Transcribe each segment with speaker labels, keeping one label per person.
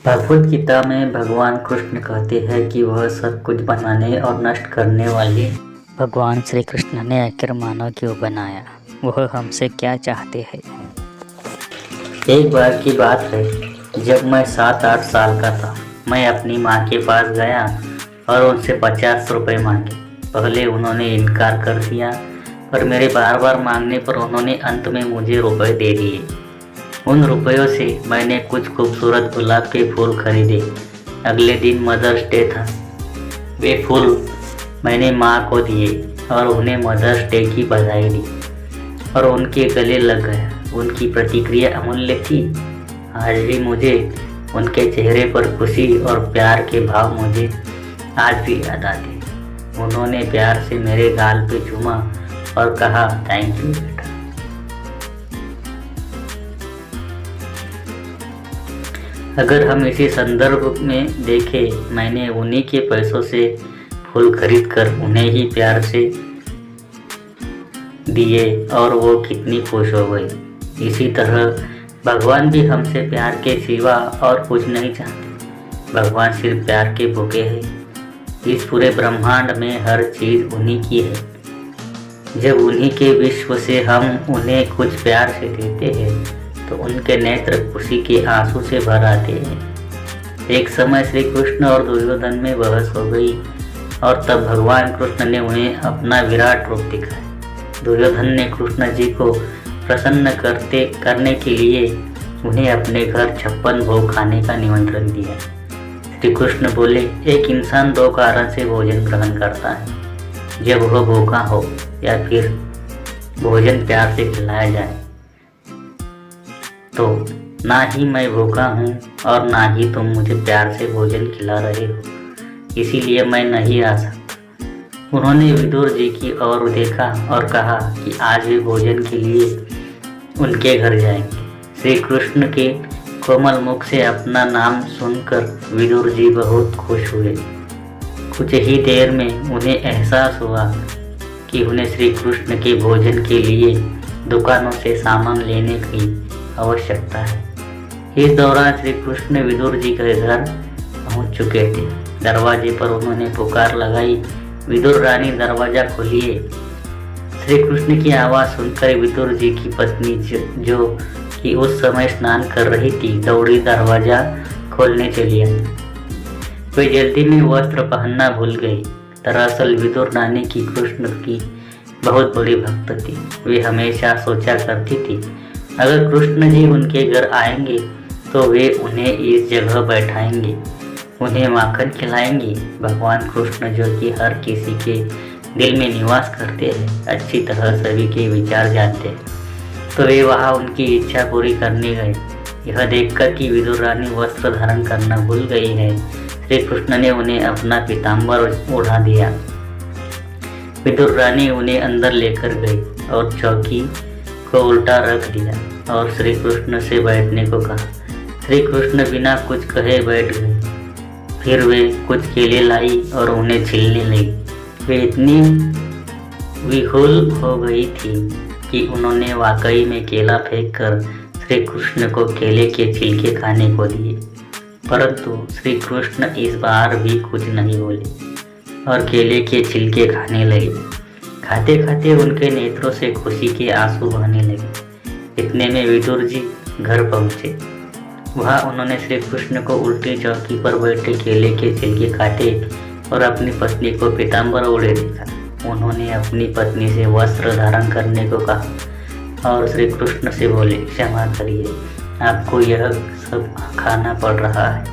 Speaker 1: भगवद गीता में भगवान कृष्ण कहते हैं कि वह सब कुछ बनाने और नष्ट करने वाले भगवान श्री कृष्ण ने आखिर मानव क्यों बनाया, वह हमसे क्या चाहते हैं। एक बार की बात है, जब मैं 7-8 साल का था। मैं अपनी माँ के पास गया और उनसे 50 रुपये मांगे। पहले उन्होंने इनकार कर दिया, पर मेरे बार बार मांगने पर उन्होंने अंत में मुझे रुपए दे दिए। उन रुपयों से मैंने कुछ खूबसूरत गुलाब के फूल खरीदे। अगले दिन मदर्स डे था। वे फूल मैंने माँ को दिए और उन्हें मदर्स डे की बधाई दी और उनके गले लग गया। उनकी प्रतिक्रिया अमूल्य थी। आज भी मुझे उनके चेहरे पर खुशी और प्यार के भाव मुझे आज भी याद आते। उन्होंने प्यार से मेरे गाल पे चूमा और कहा, थैंक यू बेटा। अगर हम इसी संदर्भ में देखें, मैंने उन्हीं के पैसों से फूल खरीद कर उन्हें ही प्यार से दिए और वो कितनी खुश हो गई। इसी तरह भगवान भी हमसे प्यार के सिवा और कुछ नहीं चाहते। भगवान सिर्फ प्यार के भूखे हैं। इस पूरे ब्रह्मांड में हर चीज़ उन्हीं की है। जब उन्हीं के विश्व से हम उन्हें कुछ प्यार से देते हैं तो उनके नेत्र खुशी के आंसू से भर आते हैं। एक समय श्री कृष्ण और दुर्योधन में बहस हो गई और तब भगवान कृष्ण ने उन्हें अपना विराट रूप दिखाया। दुर्योधन ने कृष्ण जी को प्रसन्न करने के लिए उन्हें अपने घर 56 भोग खाने का निमंत्रण दिया। श्री कृष्ण बोले, एक इंसान 2 कारण से भोजन ग्रहण करता है, जब वह भूखा हो या फिर भोजन प्यार से खिलाया जाए। तो ना ही मैं भूखा हूँ और ना ही तुम मुझे प्यार से भोजन खिला रहे हो, इसीलिए मैं नहीं आ सकता। उन्होंने विदुर जी की ओर देखा और कहा कि आज वे भोजन के लिए उनके घर जाएंगे। श्री कृष्ण के कोमल मुख से अपना नाम सुनकर विदुर जी बहुत खुश हुए। कुछ ही देर में उन्हें एहसास हुआ कि उन्हें श्री कृष्ण के भोजन के लिए दुकानों से सामान लेने की आवश्यकता है। इस दौरान श्री कृष्ण विदुर जी के घर पहुंच चुके थे। दरवाजे पर उन्होंने पुकार लगाई, विदुर रानी दरवाजा खोलिए। श्री कृष्ण की आवाज़ सुनकर विदुर जी की पत्नी जो कि उस समय स्नान कर रही थी, दौड़ी दरवाजा खोलने चली आई। वे जल्दी में वस्त्र पहनना भूल गई। दरअसल विदुर रानी की कृष्ण की बहुत बड़ी भक्त थी। वे हमेशा सोचा करती थी, अगर कृष्ण जी उनके घर आएंगे तो वे उन्हें इस जगह बैठाएंगे, उन्हें माखन खिलाएंगे। भगवान कृष्ण जो कि हर किसी के दिल में निवास करते हैं, अच्छी तरह सभी के विचार जानते हैं, तो वे वहाँ उनकी इच्छा पूरी करने गए। यह देखकर कि विदुर रानी वस्त्र धारण करना भूल गई है, श्री कृष्ण ने उन्हें अपना पीताम्बर ओढ़ा दिया। विदुर रानी उन्हें अंदर लेकर गई और चौकी को उल्टा रख दिया और श्री कृष्ण से बैठने को कहा। श्री कृष्ण बिना कुछ कहे बैठ गए। फिर वे कुछ केले लाई और उन्हें छीलने लगी। वे इतनी विहुल हो गई थी कि उन्होंने वाकई में केला फेंककर श्री कृष्ण को केले के छिलके खाने को दिए, परंतु श्री कृष्ण इस बार भी कुछ नहीं बोले और केले के छिलके खाने लगे। खाते खाते उनके नेत्रों से खुशी के आंसू बहने लगे। इतने में विदुर जी घर पहुँचे। वहाँ उन्होंने श्री कृष्ण को उल्टी चौकी पर बैठे केले के छिलके खाते और अपनी पत्नी को पीताम्बर ओढ़े देखा। उन्होंने अपनी पत्नी से वस्त्र धारण करने को कहा और श्री कृष्ण से बोले, क्षमा करिए, आपको यह सब खाना पड़ रहा है,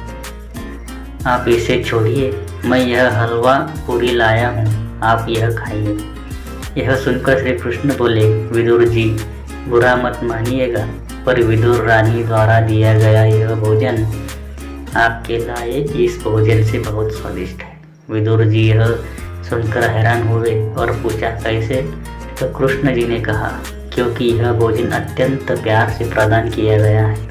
Speaker 1: आप इसे छोड़िए। मैं यह हलवा पूरी लाया हूँ, आप यह खाइए। यह सुनकर श्री कृष्ण बोले, विदुर जी बुरा मत मानिएगा, पर विदुर रानी द्वारा दिया गया यह भोजन आपके लाए इस भोजन से बहुत स्वादिष्ट है। विदुर जी यह सुनकर हैरान हुए और पूछा, कैसे? तो कृष्ण जी ने कहा, क्योंकि यह भोजन अत्यंत प्यार से प्रदान किया गया है।